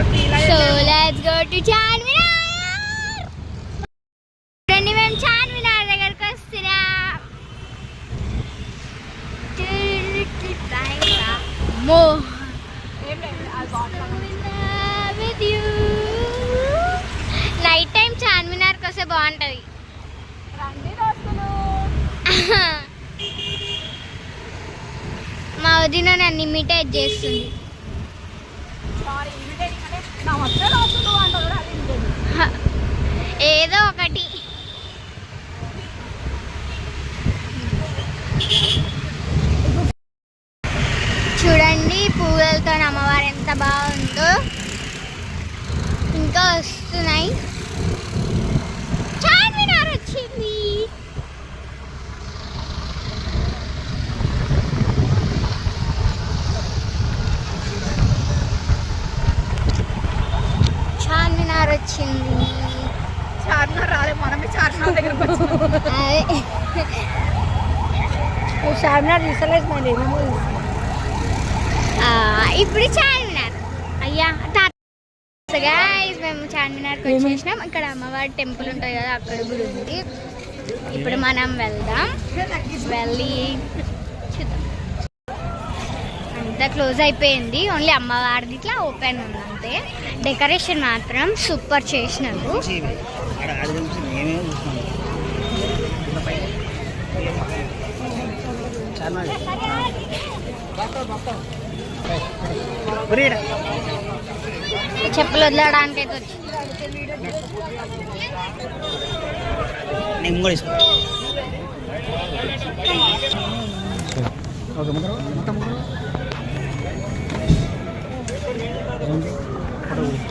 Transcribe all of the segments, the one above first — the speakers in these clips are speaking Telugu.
So let's go to Charminar. Then మేము చార్మినార్ దగ్గరికి వస్తున్నాం. మో with you. నైట్ టైం చార్మినార్కి వస్తే బాగుంటుంది. మా వదిన నన్ను ఇమిటేట్ చేస్తుంది. ఏదో ఒకటి. చూడండి పువ్వులతో అమ్మవారు ఎంత బాగుందో. ఇంకా వస్తున్నాయి. చార్మినార్ వచ్చింది. చార్మినార్ వచ్చింది. చార్మినార్ రాలే, మనమే చార్మినార్ దగ్గరకు వచ్చాం. చార్మినార్ తీసలేదు. ఇప్పుడు చార్మినార్ అయ్యా గైస్ మేము చార్మినార్కి వచ్చేసినాం. ఇక్కడ అమ్మవారి టెంపుల్ ఉంటుంది కదా, అక్కడ కూడా ఉంది. ఇప్పుడు మనం వెళ్దాం. వెళ్ళి చూద్దాం. అంతా క్లోజ్ అయిపోయింది. ఓన్లీ అమ్మవారిది ఇట్లా ఓపెన్ ఉంది అంతే. డెకరేషన్ మాత్రం సూపర్ చేసినారు. చెప్పులు వదలడానికి అయితే వచ్చి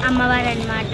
అమ్మవారు అన్నమాట.